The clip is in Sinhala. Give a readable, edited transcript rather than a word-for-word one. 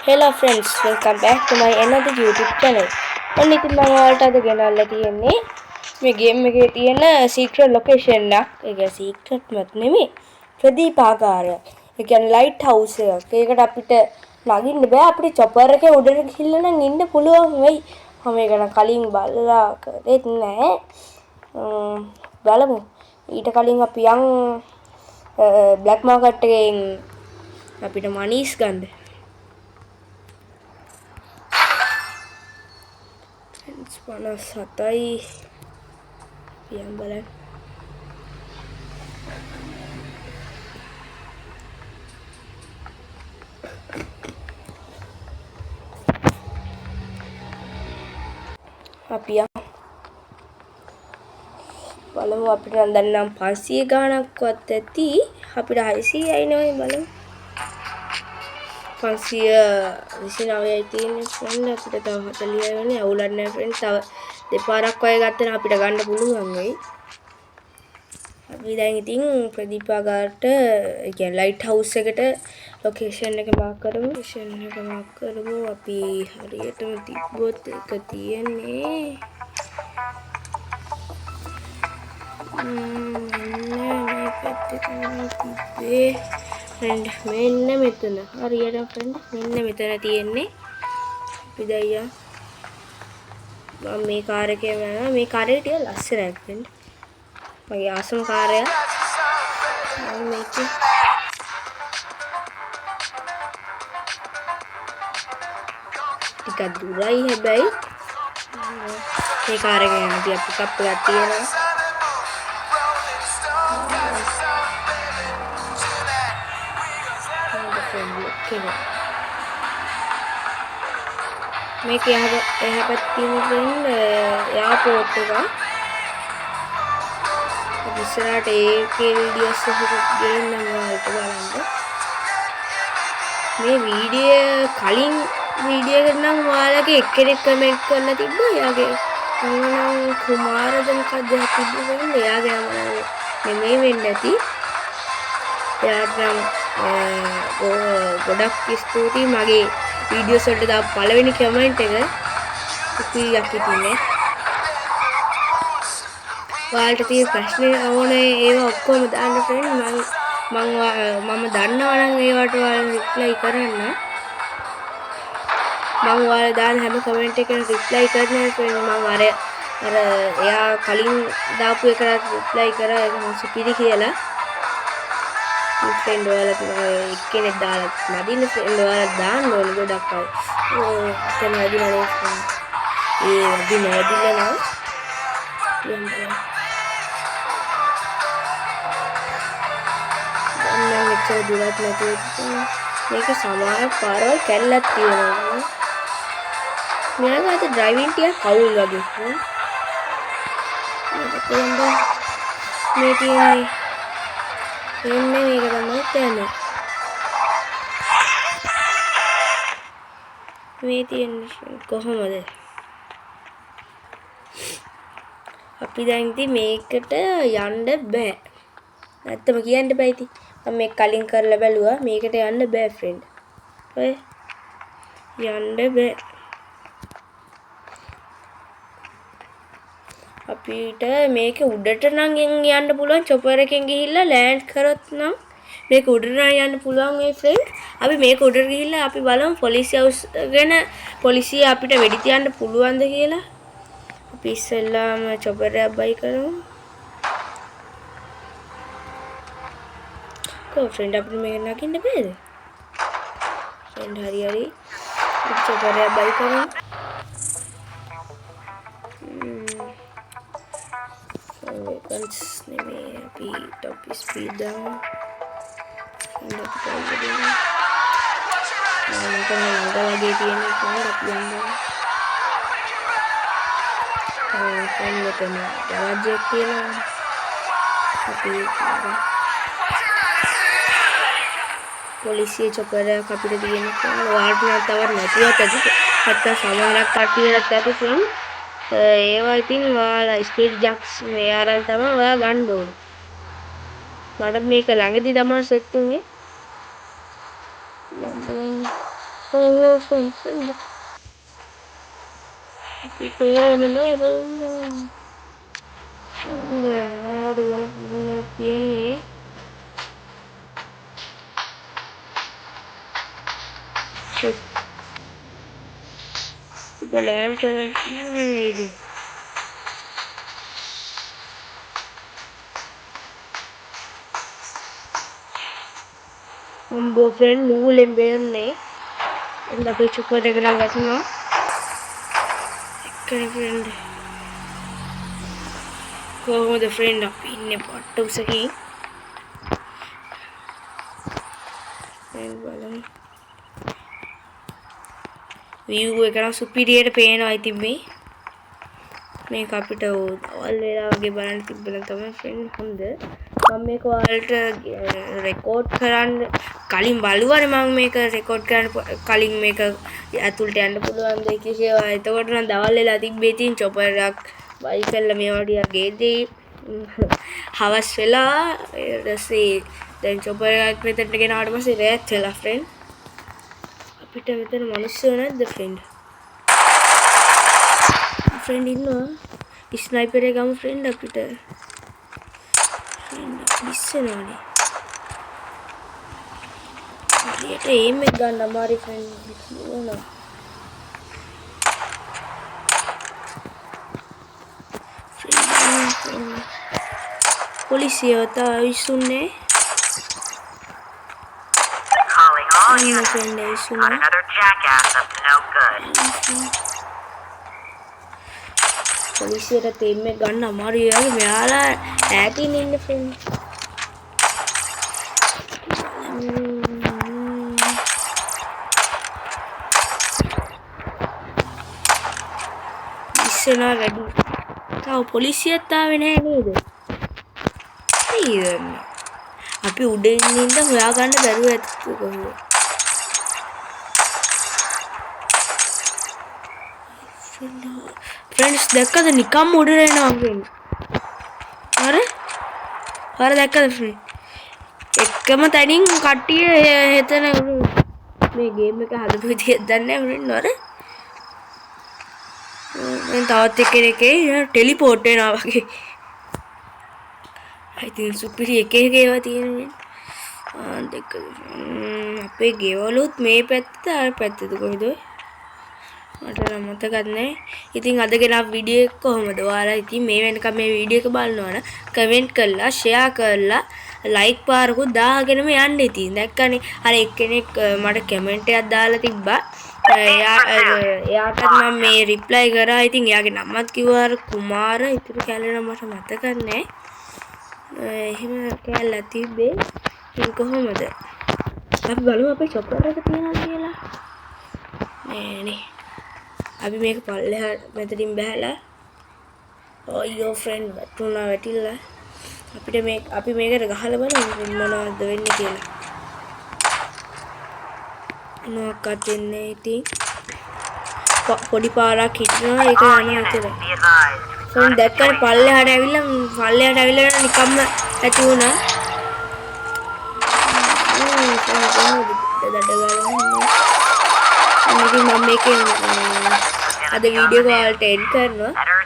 Hello friends, welcome back to my another YouTube channel. ඔන්න ඉතින් මම ඔයාලට අද ගෙනල්ලා තියෙන්නේ මේ ගේම් එකේ තියෙන secret location එක. ඒක secret මත් නෙමෙයි. ප්‍රදීපාගාරය. ඒ කියන්නේ light house එකක්. ඒකට අපිට නගින්න බෑ. අපිට chopper එකේ උඩට ගිහිල්ලා නම් ඉන්න පුළුවන් වෙයි. මම ඒක නම් කලින් බලලා කරෙත් නෑ. බලමු. ඊට කලින් අපි යන් black market එකෙන් අපිට මනීස් ගන්න. Panas satai yang balan අපි බලමු අපිට දැන් නම් 500 ගාණක්වත් ඇති අපිට 600යි නේ බලමු 529යි තියෙන්නේ ෆ්‍රෙන්ඩ් අපිට තව 40යි වෙන්නේ අවුලක් නැහැ ෆ්‍රෙන්ඩ් තව දෙපාරක් වගේ ගත්තා නම් අපිට ගන්න පුළුවන් වෙයි අපි දැන් ඉතින් ප්‍රදීපාගාරට ඒ කියන්නේ ලයිට් හවුස් එකට ලොකේෂන් එක මාක් කරමු අපි හරියටම තිබ්බොත් එක තියෙන්නේ මේ පැත්තේ තමයි තිබ්බේ ෆ්‍රෙන්ඩ් මෙන්න මෙතන හරියට ෆ්‍රෙන්ඩ් මෙන්න මෙතන තියෙන්නේ අපි දැන් මම මේ කාර් එකේ යනවා මේ කාර් එක ටික ලස්සනයි ෆ්‍රෙන්ඩ් මගේ ආසම කාර්යය මම මේක ටිකක් දුරයි හැබැයි මේ කාර් එක යන අපි කප් එකක් තියෙනවා මේක එහා පැත්තේ තියෙන එයාපෝට් එක ඉස්සරහට ඒකේ වීඩියෝස් එකක් ගේන්නම් ඔයාලට බලන්න මේ වීඩියෝ කලින් වීඩියෝ එකට නම් ඔයාලගේ එක්කෙනෙක් කමෙන්ට් කරලා තිබ්බා එයාගේ අංගනම් කුමාරද මොකක්ද තිබ්බේ එයාගේ නම මේ වෙන්න ඇති එයාට නම් ගොඩක් ස්තුතියි මගේ වීඩියෝස් වලට දාපු පළවෙනි කමෙන්ට් එක ඉතිරියක් ඉතින්නේ ඔයාලට තියෙන ප්‍රශ්න ඕනේ ඒවා ඔක්කොම දාන්න ෆ්‍රෙන්ඩ් මම දන්නවා නම් ඒවට ඔයාලා රිප්ලයි කරන්න මම ඔයාලා දාන හැම කමෙන්ට් එකකම රිප්ලයි කරනවා ෆ්‍රෙන්ඩ් මම අර එයා කලින් දාපු එකට රිප්ලයි කරා ඒක මම සුපිරි කියලා ෆ්‍රෙන්ඩ් ඔයාලා එක්කෙනෙක් දාලා නදින්න ෆ්‍රෙන්ඩ් ඔයාලා දාන්න ඕනේ ගොඩක් අය එතන ඇදිලා නේ ඒ ඇදිලා නෑ මෙච්චර දුරක් නැතුව මේක සමහර පාරවල් කැල්ලක් තියෙනවා මෙයාගේ අත ඩ්‍රයිවිං ටිකක් කවුල් වගේ මේ තියෙන්නේ එන්නේ මේක තමයි තැන මේ තියෙන්නේ කොහොමද අපි දැන් ඉතින් මේකට යන්න බෑ නැත්තම කියන්න බෑ ඉතින් මම මේක කලින් කරලා බැලුවා මේකට යන්න බෑ ෆ්‍රෙන්ඩ් ඔය යන්න බෑ අපිට මේක උඩට නම් යන්න පුළුවන් චොපර් එකෙන් ගිහිල්ලා ලෑන්ඩ් කරොත් නම් මේක උඩට නම් යන්න පුළුවන් මේ ෆ්‍රෙන්ඩ් අපි මේක උඩට ගිහිල්ලා අපි බලමු පොලිසිය හවුස් ගැන පොලිසිය අපිට වෙඩි තියන්න පුළුවන්ද කියලා අපි ඉස්සෙල්ලාම චොපර් එක බයි කරමු ෆ්‍රෙන්ඩ් අපිට මේක නගින්න බෑද ෆ්‍රෙන්ඩ් හරි චොපර් එක බයි කරමු weapons නෙමෙයි අපි top speed දාමු ෆ්‍රෙන්ඩ් අපිට වගේ තියෙන ෆ්‍රෙන්ඩ් අපි යනවා ෆ්‍රෙන්ඩ් මෙතන ගාරේජ් එක තියෙනවා අපි පොලිසිය චොපර් එකක් අපිට දෙන්න ඔයාලට නම් තවත් නැතුවත් ඇති නැත්නම් සමහරක් කට්ටියට ඇති ෆ්‍රෙන්ඩ් ඒවා ඉතින් ඔයාලා ස්පීඩ් ජැක්ස් මේ ආරල් තමයි ඔයා ගන්න ඕනේ මට මේක ළඟදී තමයි සෙට් වුනේ උඹ ෆ්‍රෙන්ඩ් නූලෙන් බේන්නේ එන්න අපි චුපර් එක නම් ගසනවා එක්කනේ ෆ්‍රෙන්ඩ් කොහොමද ෆ්‍රෙන්ඩ් අපි ඉන්නේ පොට්ට උසකින් ෆ්‍රෙන්ඩ් බලමු view එක නම් සුපිරියට පේනවා ඉතින් මේක අපිට ඕල් වෙලා වගේ බලන්න තිබ්බනම් තමයි ෆ්‍රෙන්ඩ් හොඳ මම මේක ඔයාලට රෙකෝඩ් කරන්න කලින් බලුවානේ මම මේක රෙකෝඩ් කරන්න කලින් මේක ඇතුළට යන්න පුළුවන් දෙයක් කියලා එතකොට නම් දවල් වෙලා තිබ්බේ තින් චොපර් එකක් බයි කළා මේවා ටිකක් ගේදී හවස් වෙලා ඊටසේ දැන් චොපර් එකක් මෙතනට ගෙනාවට පස්සේ රෑත් වෙලා ෆ්‍රෙන්ඩ් අපිට මෙතන මිනිස්සු නැද්ද ෆ්‍රෙන්ඩ් ෆ්‍රෙන්ඩ් ඉන්නවා ස්නයිපර් එක ගමු ෆ්‍රෙන්ඩ් අපිට ෆ්‍රෙන්ඩ් ඉස්සෙනවානේ ඊට එයිම් එක ගන්න අමාරු ෆ්‍රෙන්ඩ් නෝ පොලිසිය තා විසුන්නේ another jackass up to no good. පොලිසියට තෙම්ම ගන්න අමාරුයි වගේ මෙයාලා ඈතින් ඉන්න ෆ්‍රෙන්ඩ් ඉස්සෙනා වැඩි තාම පොලිසියත් ආවේ නැහැ නේද නේද අපි උඩින් ඉඳන් හොයා ගන්න බැරුව ඇත්ත කොහොමද फ्रेंड्स देखा तो निकम उड़ रहे ना फ्रेंड अरे देखा तो फ्रेंड එකම තැනින් කට්ටිය හෙතන මේ ගේම් එක හදපු විදිය දන්නේ ෆ්‍රෙන්ඩ් අර මම තවත් එක්කෙනෙක්ගේ ටෙලිපෝට් වෙනවා වගේ I think සුපිරි එක ඒවා තියෙනවා දෙක අපේ ගෙවලුත් මේ පැත්තට අර පැත්තට කොහෙද මට නම් මතකත් නැහැ. ඉතින් අද ගෙනා වීඩියෝ එක කොහමද? ඔයාලා ඉතින් මේ වෙනකම් මේ වීඩියෝ එක බලනවා නම් කමෙන්ට් කරලා ෂෙයා කරලා ලයික් පාරකුත් දාගෙනම යන්න ඉතින්. දැක්කනේ අර එක්කෙනෙක් මට කමෙන්ට් එකක් දාලා තිබ්බා. එයාටත් මම මේ රිප්ලයි කරා. ඉතින් එයාගේ නමත් කිව්වා කුමාර. ඉතුරු කැලේ නම් මට මතක නැහැ. එහෙම කැලලා තිබ්බේ. ඉතින් කොහමද? අපි බලමු අපේ චොපර් එක තියනවා කියලා. නෑනේ. අපි මේක පල්ලෙහා මෙතනින් බහැලා අයියෝ ෆ්‍රෙන්ඩ් වැටුණා වැටිලා අපිට මේ අපි මේකට ගහලා බලමු මොනවද වෙන්නේ කියලා මොකක්ද වෙන්නේ ඉතින් පොඩි පාරක් හිටිනවා ඒක යනවා කියලා ෆ්‍රෙන්ඩ් දැක්කම පල්ලෙහාට ඇවිල්ලා නිකම්ම ඇති වුණා ඉතින් මම මේකේ අද වීඩියෝ එක ඔයාලට එඩිට් කරනවා